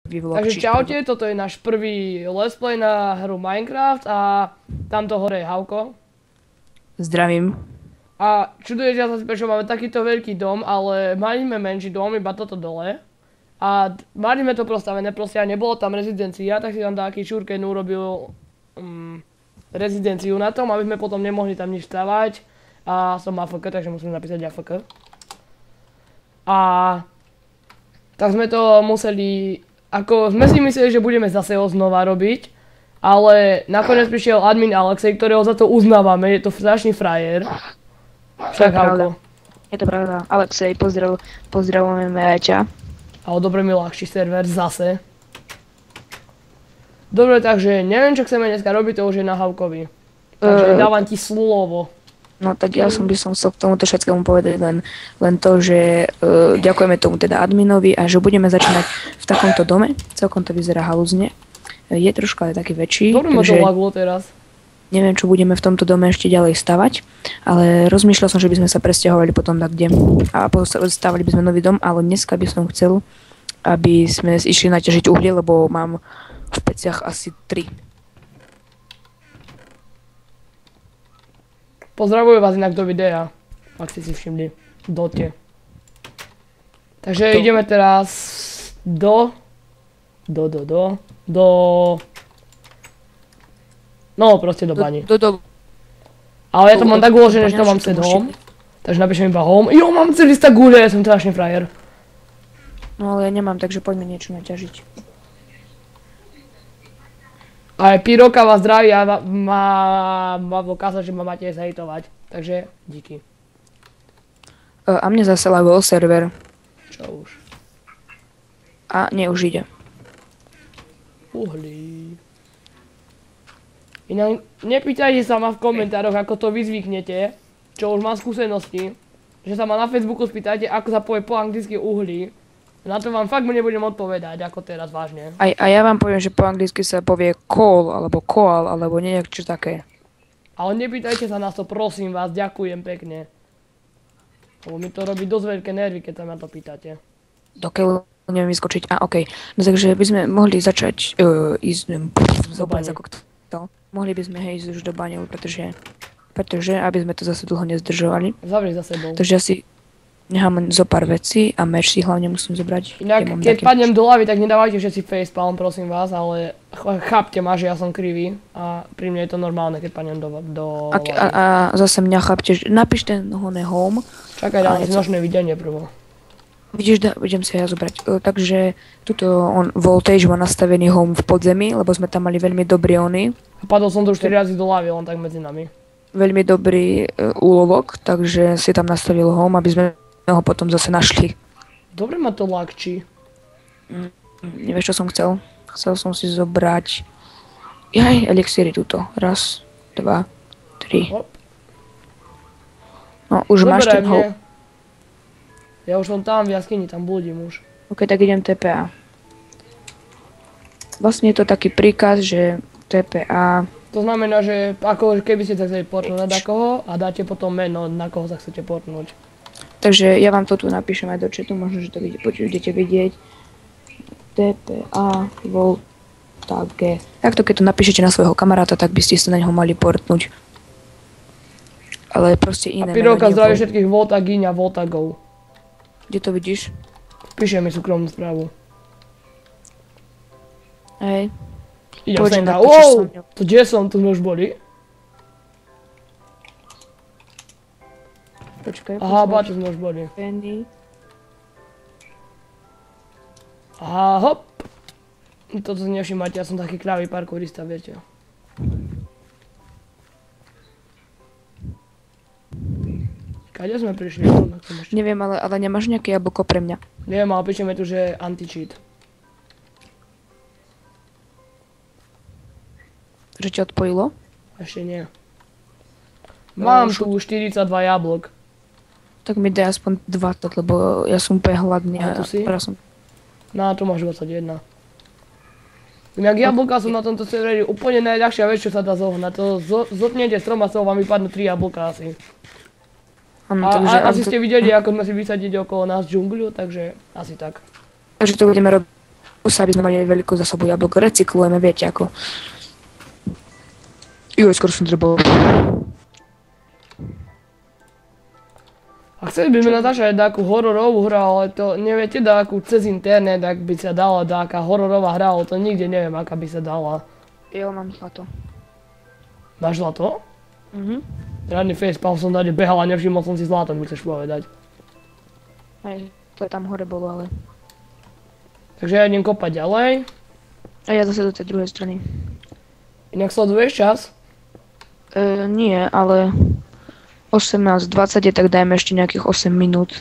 vlog. Takže čaute, toto je náš prvý let's play na hru Minecraft a tamto hore je Havko. Zdravím. A čudujete sa, prečo máme takýto veľký dom, ale mali sme menší dom, iba toto dole. A mali sme to postavené, proste nebolo tam rezidencia, tak si tam taký Šurken urobil rezidenciu na tom, aby sme potom nemohli tam nič stavať. A som AFK, takže musím napísať AFK. A tak sme to museli, ako sme si mysleli, že budeme zase ho znova robiť. Ale nakoniec prišiel admin Alexej, ktorého za to uznávame, je to strašný frajer. Však Havko. Je to pravda. Alexej, pozdravujeme aj ťa. A dobre mi ľahší server zase. Dobre, takže neviem, čo chceme dneska robiť, to už je na Havkovi. Takže dávam ti slovo. No tak by som chcel k tomuto všetkému povedať len to, že ďakujeme tomu teda adminovi a že budeme začínať v takomto dome. Celkom to vyzerá halúzne. Je trošku ale taký väčší. Dobre ma to laglo teraz. Neviem, čo budeme v tomto dome ešte ďalej stavať, ale rozmýšľal som, že by sme sa presťahovali potom tak kde a stavali by sme nový dom, ale dneska by som chcel, aby sme išli naťažiť uhlie, lebo mám v peciach asi 3. Pozdravujem vás inak do videa, ak ste si všimli, dote. Takže ideme teraz no proste do bani. Ale ja to mám tak uložené, že to mám set home. Takže napíšem iba home. Jo, mám celý stack guľa, ja som strašný frajer. No ale ja nemám, takže poďme niečo naťažiť. Aj Piroka vás zdraví a má dokázať, že ma máte zhejtovať. Takže díky. A mne zase lagoval server. Čo už? A nie, už ide. Uhlí. Inak nepýtajte sa ma v komentároch, ako to vy zvyknete, čo už mám skúsenosti, že sa ma na Facebooku spýtajte, ako sa povie po anglicky uhlí. Na to vám fakt nebudem odpovedať, ako teraz vážne. A ja vám poviem, že po anglicky sa povie coal, alebo coal, alebo nejak čo také. Ale nepýtajte sa na to, prosím vás, ďakujem pekne. Lebo mi to robí dosť veľké nervy, keď sa ma to pýtate. Dokiaľ neviem vyskočiť. Okay. No takže by sme mohli začať ísť do bane. Mohli by sme ísť už do bane, pretože aby sme to zase dlho nezdržovali. Zavri za sebou. Takže asi nechám zo pár vecí a meč si hlavne musím zobrať. Inak keď padnem do lavy, tak nedávajte všetci facepalm, prosím vás, ale chápte ma, že ja som krivý a pri mne je to normálne, keď padnem do lavy. A zase mňa chápte, že napíšte home. Čakaj, dáme si nočné videnie prvo. Vidíš, idem si ja zobrať. Takže tuto voltage má nastavený home v podzemí, lebo sme tam mali veľmi dobrý ony. A padol som to už 4 razy do lavy, len tak medzi nami. Veľmi dobrý úlovok, takže si tam nastavil home, aby sme ho potom zase našli. Dobre ma to ľahčí. Nevieš, čo som chcel? Chcel som si zobrať elixíry tuto. 1, 2, 3. Hop. No, už máš ten home. Ja už som tam v jaskyni, tam blúdim už. Ok, tak idem TPA. Vlastne je to taký príkaz, že TPA... To znamená, že ako keby ste sa chceli portnúť na koho a dáte potom meno, na koho sa chcete portnúť. Takže ja vám to tu napíšem aj do chatu, možno, že to budete vidieť. TPA voltage. Takto keď to napíšete na svojho kamaráta, tak by ste sa na neho mali portnúť. Ale proste iné. A Pirovka zdraví všetkých voltagyň a voltagov. Kde to vidíš? Píše mi súkromnú správu. Hej. Idem sem na... Wow! To kde som? Tu sme už boli. Počkaj. Aha, tu sme už boli. Aha, hop. Toto si nevšimajte, ja som taký kľavý parkourista, viete. Kade sme prišli? Neviem, ale nemáš nejaké jablko pre mňa? Neviem, ale píšeme tu, že anti-cheat. Že ti odpojilo? Ešte nie. Mám tu 42 jablok. Tak mi daj aspoň 20, lebo ja som úplne hladný. A tu si? No, tu máš 21. Inak jablka sú na tomto serveri úplne najľahšia vec, čo sa dá zohnať. To zotnete strom a z toho vám vypadnú 3 jablka asi. A asi ste videli, ako sme si vysadili okolo nás džungľu, takže asi tak. Takže to budeme robiť kuse, aby sme mali veľkú zásobu jablok. Recyklujeme, viete ako. Skoro som drbol. A chceli by sme natáčať takú hororovú hru, ale to neviete takú cez internet, ak by sa dala taká hororová hra, ale to nikde neviem, aká by sa dala. Jo, mám zlato. Máš zlato? Radný facepalm som tady behal a nevšimol som si zlato, mi chceš povedať. Hej, to je tam hore bolo, ale... Takže ja idem kopať ďalej. A ja zase do tej druhej strany. Inak sleduješ čas? Nie, ale... 18:20 je, tak dajme ešte nejakých 8 minút.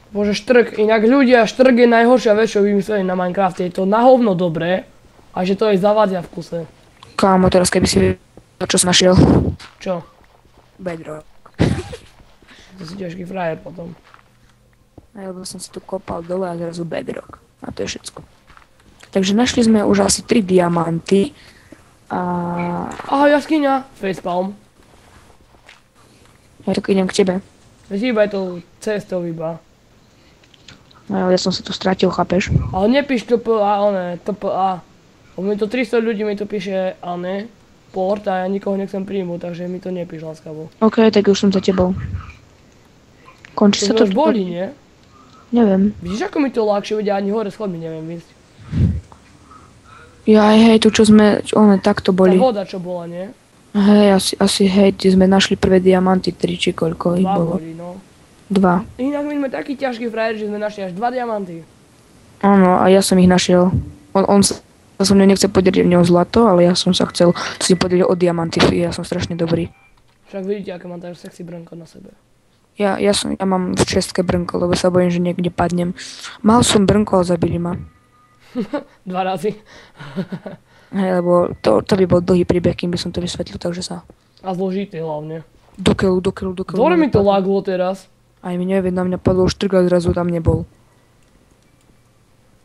Bože, štrk. Inak ľudia, štrk je najhoršia vec, čo vymysleli na Minecrafte. Je to na hovno dobré a že to je zavadzia v kuse. Kámo, teraz keby si vedel, čo som našiel. Čo? Bedrock. To si ťažký frajer potom. Lebo som si tu kopal dole a zrazu bedrock. A to je všetko. Takže našli sme už asi 3 diamanty. Aha, jaskyňa. Facepalm. Ja tak idem k tebe. Vyhýbaj tou cestou iba. Ja som sa tu stratil, chápeš? Ale nepíš TPA, one, TPA. Mi to 300 ľudí mi to píše, ne, port a ja nikoho nechcem príjmu, takže mi to nepíš láskavo. OK, tak už som za tebou. Končí sa to... už boli, nie? Neviem. Vidíš, ako mi to ľahšie vedia, ani hore schodmi neviem ísť. Hej, tu čo sme, takto boli. Tá voda čo bola, nie? Hej, asi hej, kde sme našli prvé diamanty, 3 či koľko ich 2 bolo. boli, no. 2. Inak my sme takí ťažkí frajeri, že sme našli až 2 diamanty. Áno, a ja som ich našiel. On sa so mnou nechce podeliť o neho zlato, ale ja som sa chcel si podeliť o diamanty, ja som strašne dobrý. Však vidíte, aké mám tak sexy brnko na sebe. Ja mám v čestke brnko, lebo sa bojím, že niekde padnem. Mal som brnko, ale zabili ma. 2 razy. Hej, lebo to by bol dlhý príbeh, kým by som to vysvetlil, takže sa... A zložitý hlavne. Do keľu. Dvore mi to laglo teraz. Aj mi neviem, na mňa padlo štrk a zrazu tam nebol.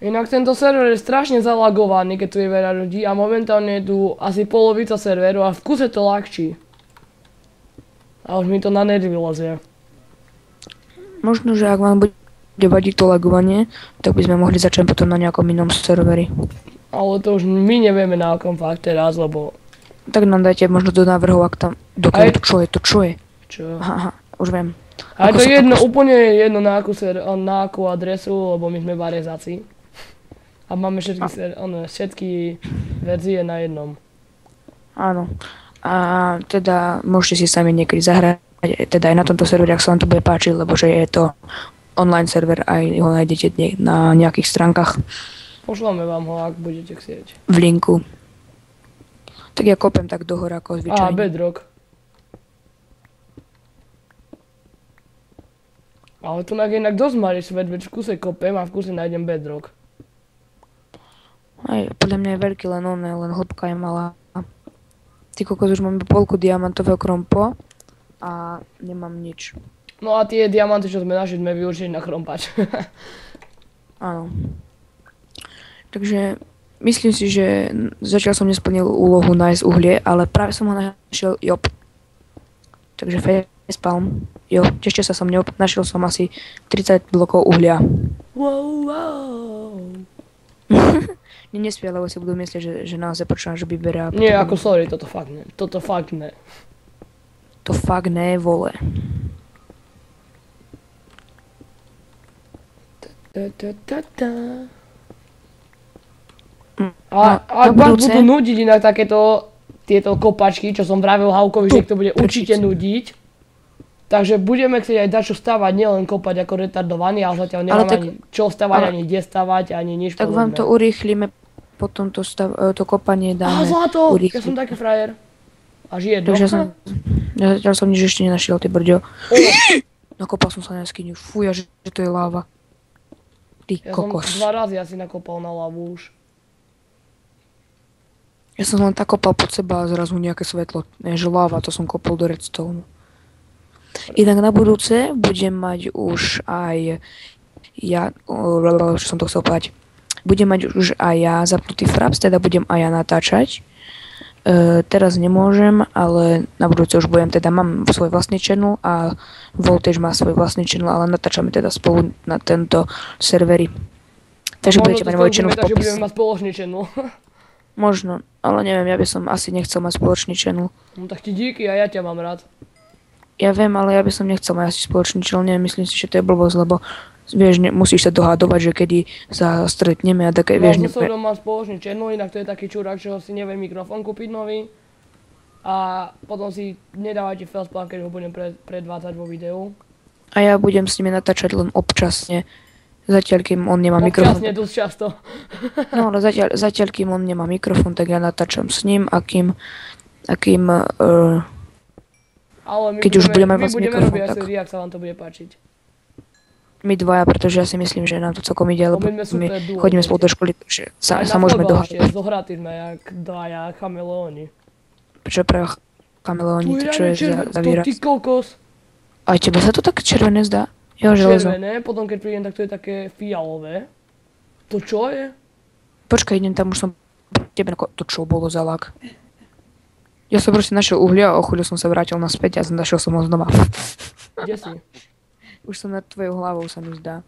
Inak tento server je strašne zalagovaný, keď tu je veľa ľudí a momentálne je tu asi polovica serveru a v kuse to ľahčí. A už mi to na nervy lezie. Možno, že ak vám bude vadiť to lagovanie, tak by sme mohli začať potom na nejakom inom serveri. Ale to už my nevieme na akom fakt teraz, lebo... Tak nám dajte možno do návrhov, ak tam... Čo je? Čo? Aha, už viem. A je to jedno, úplne jedno na akú adresu, lebo my sme barezáci. A máme všetky verzie na jednom. Áno. A teda môžete si sami niekedy zahrať, teda aj na tomto serveri, ak sa vám to bude páčiť, lebo že je to online server, aj ho nájdete na nejakých stránkach. Pošlame vám ho, ak budete chcieť. V linku. Tak ja kopem tak dohor ako zvyčajne. Bedrock. Ale tu inak dosť malý svet, veď v kuse kopem a v kuse nájdem bedrock. Aj, podľa mňa je veľký, len hĺbka je malá. Ty kokos, už máme polku diamantového krompo a nemám nič. No a tie diamanty, čo sme našli, sme využili na krompač. Áno. Takže myslím si, že zatiaľ som nesplnil úlohu nájsť uhlie, ale práve som ho našiel, jop. Takže facepalm, jo, ešte sa som našiel som asi 30 blokov uhlia. Wow. Nespie, lebo si budú myslieť, že naozaj počúvam, že vyberá. Nie, ako sorry, toto fakt ne. To fakt ne, vole. A ak vás budú nudiť inak tieto kopačky, čo som vravil Haukovi, že ich to bude určite nudiť. Takže budeme chcieť aj dačo stavať, nielen kopať ako retardovaní, ale zatiaľ nemám ani čo stavať, ani kde stavať, ani nič tak podobné. Tak vám to urýchlime, potom to kopanie dáme. Zlato! Ja som taký frajer. A žije do. Ja som nič ešte nenašiel, ty brďo. Nakopal som sa na jaskyňu, fuja, že to je láva. Ty kokos. Som 2 razy asi nakopal na lávu už. Ja som len tak kopal pod seba a zrazu nejaké svetlo. Nie, že láva, to som kopal do redstone. Inak na budúce budem mať už aj čo som to chcel povedať. Budem mať už aj ja zapnutý fraps, teda budem aj ja natáčať. Teraz nemôžem, ale na budúce už budem, teda mám svoj vlastný channel a Voltage má svoj vlastný channel, ale natáčame teda spolu na tento serveri. Takže Možno budete to mať môj channel skončíme v tak, že popise. budeme mať spoločný channel. Možno, ale neviem, ja by som asi nechcel mať spoločný channel. No tak ti díky a ja ťa mám rád. Ja viem, ale ja by som nechcel mať asi spoločný channel, neviem, myslím si, že to je blbosť, lebo vieš, musíš sa dohadovať, že kedy sa stretneme a také, vieš, No, so Sojdom mám spoločný channel, inak to je taký čurák, čo si nevie mikrofón kúpiť nový. A potom si nedávajte failspawn, keď ho budem predvádzať vo videu. A ja budem s nimi natáčať len občasne, zatiaľ kým on nemá mikrofón. Občasne, dosť často. No, ale zatiaľ kým on nemá mikrofón, tak ja natáčam s ním a kým Ale my keď už budeme mať budeme mikrofón, robiť tak SLD, ak sa vám to bude páčiť. my dvaja, pretože ja si myslím, že nám to celkom ide, lebo Budeme super my duo, chodíme viete. spolu do školy, takže sa Aj na môžeme futbal dohadovať. ešte zohratí sme, jak dvaja chameleóni. Čo pre chameleóni, to čo je za výraz? Ty kokos. Aj tebe sa to tak červené zdá? Jo, železo. Červené, potom keď prídem, tak to je také fialové. To čo je? Počkaj, idem tam, už som tebe, to čo bolo za lak? Ja som proste našiel uhlia a o chvíľu som sa vrátil naspäť a našiel som ho znova. Kde si? Už som nad tvojou hlavou, sa mi zdá.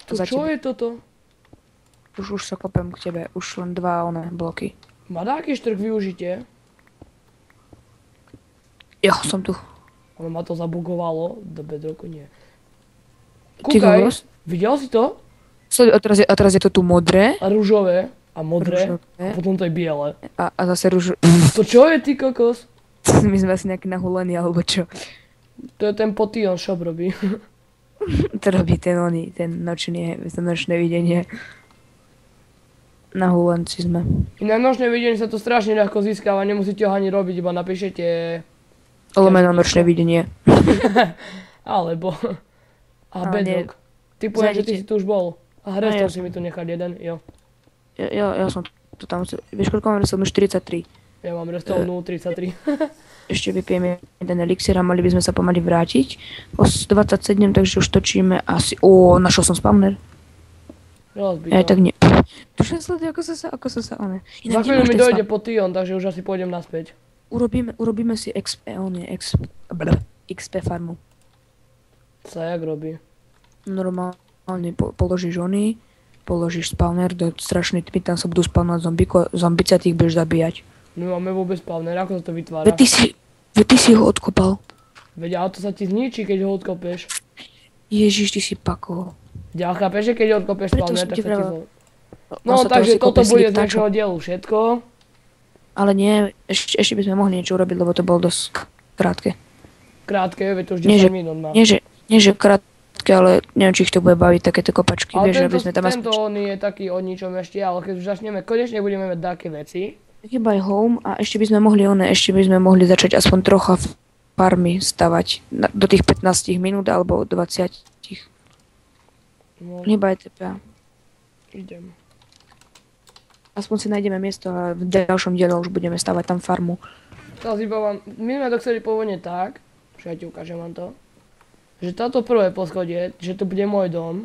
To čo je toto? Už sa kopem k tebe, už len dva bloky. Má dáky štrk využitie? Jo, som tu. Ale ma to zabugovalo, do bedroku nie. Ty Kúkaj, kokos? videl si to? A teraz je to tu modré. A rúžové, a modré, Rúžové. a potom to je biele. A zase rúž... To čo je, ty kokos? My sme asi nejaký nahulení, alebo čo? To je ten Potion Shop robí. To robí ten nočné videnie. Nahulenci sme. Inak nočné videnie sa to strašne ľahko získava, nemusíte ho ani robiť, iba napíšete... Lomeno nočné videnie. Alebo... A Ale nie. bedrock. Typujem, že ty Zájdete. si tu už bol. A No, redstone ja si mi tu nechal jeden, jo. Ja som tu tam... Vieš, koľko mám som 43. Ja mám redstone 0,33. Ešte vypijeme jeden elixir a mali by sme sa pomaly vrátiť. O 27, takže už točíme asi... Našiel som spawner. Rozbí Aj to. tak nie. Tuším sleduj, ako sa sa... Za chvíľu mi dojde Potion, takže už asi pôjdem naspäť. Urobíme si XP farmu. Sa jak robí? Normálne položíš položíš spawner do strašnej tmy, tam sa budú spawnovať zombice a ty ich budeš zabíjať. My máme vôbec spawner, ako sa to vytvára? Veď ty si ho odkopal. Veď ale to sa ti zničí, keď ho odkopeš. Ježiš, ty si pako. Ja chápeš, že keď odkopeš Preto spawner, som tak ti sa ti vravel. No takže toto bude z dnešného dielu všetko. Ale nie, ešte by sme mohli niečo urobiť, lebo to bolo dosť krátke. Krátke, veď to už Nie, 10 minút má. Nie, že krátke, ale neviem, či ich to bude baviť, takéto kopačky, Ale vieš, aby sme tam tento on je taký o ničom ešte, ale keď už začneme, konečne budeme mať také veci. Chyba aj home a ešte by sme mohli začať aspoň trocha farmy stavať do tých 15 minút alebo 20. No, Chyba aj teba. idem. Aspoň si nájdeme miesto a v ďalšom diele už budeme stavať tam farmu. Teraz iba vám, my sme to chceli pôvodne tak, že ja ti ukážem vám to, že táto prvé poschodie, že to bude môj dom.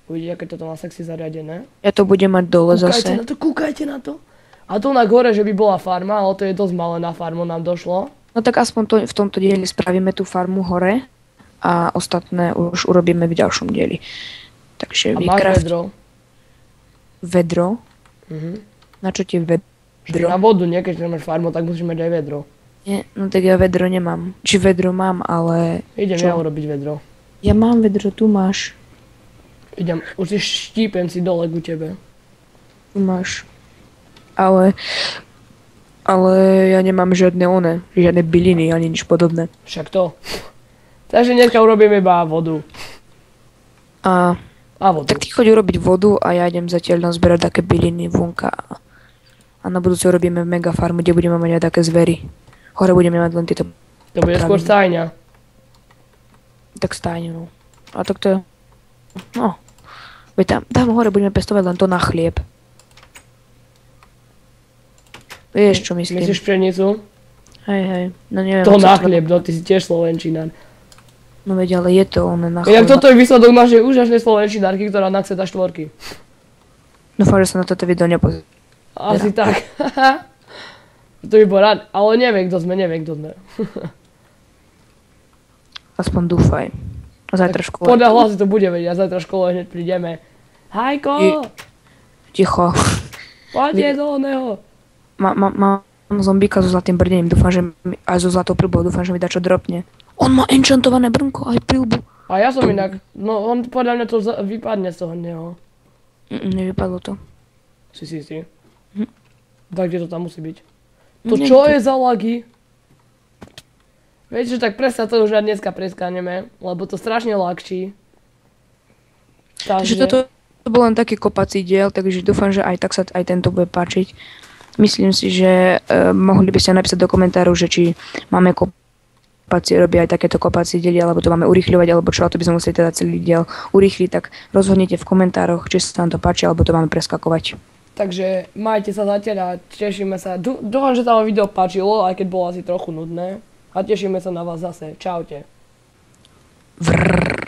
Uvidíte, aké toto má sexy zariadené. Ja to budem mať dole zase. Kúkajte na to. A tu na gore, že by bola farma, ale to je dosť malé na farmu, nám došlo. No tak aspoň v tomto dieli spravíme tú farmu hore a ostatné už urobíme v ďalšom dieli. Takže A máš vedro. Vedro? Mhm. Na čo ti vedro? Na vodu, nie? Keď nemáš farmu, tak musíš mať aj vedro. Nie, no tak ja vedro nemám. Či vedro mám, ale... Idem Čo? ja urobiť vedro. Ja mám vedro, tu máš. Idem, už si štípem si dole ku tebe. Tu máš. Ale ja nemám žiadne byliny ani nič podobné. Však to. Takže dneska urobíme iba vodu. A vodu. tak ty choď urobiť vodu a ja idem zatiaľ nazberať také byliny vonka. A na budúce urobíme mega farmu, kde budeme mať aj také zvery. Hore budeme mať len tieto... To bude skôr stajňa. Tak stájne, no. A tak to je... No. Veď tam hore budeme pestovať len to na chlieb. Vieš, čo myslím? Myslíš pšenicu? Hej. No neviem. To ako na sa chlieb, no ty si tiež slovenčinár. No veď, ale je to on na Inak chlieb. toto je výsledok našej úžasnej slovenčinárky, ktorá nachceta štvorky. Dúfam, že sa na toto video nepozrie. Asi tak. To by bol rád, ale nevie, kto sme. Aspoň dúfaj. A zajtra škola. Podľa hlasy to bude vedieť, a zajtra škole hneď prídeme. Hajko! Ticho. Poďte do oného. Mám zombíka so zlatým brdením, dúfam, že aj so zlatou prilbou, dúfam, že mi dá čo dropne. On má enchantované brnko, aj prilbu. A ja som inak, no on podľa mňa to vypadne z toho neho. Nevypadlo to. Si. Hm. Tak kde to tam musí byť? To Neviem, čo je za lagy? Viete, že tak presne to už aj dneska preskáneme, lebo to strašne lagčí. Takže toto bol len taký kopací diel, takže dúfam, že aj tak sa aj tento bude páčiť. Myslím si, že mohli by ste napísať do komentárov, že či máme robiť aj takéto kopacie diely, alebo to máme urýchľovať, alebo čo, a to by sme museli teda celý diel urýchliť, tak rozhodnite v komentároch, či sa vám to páči, alebo to máme preskakovať. Takže majte sa zatiaľ a tešíme sa. Dúfam, že sa vám video páčilo, aj keď bolo asi trochu nudné. A tešíme sa na vás zase. Čaute. Vrrr.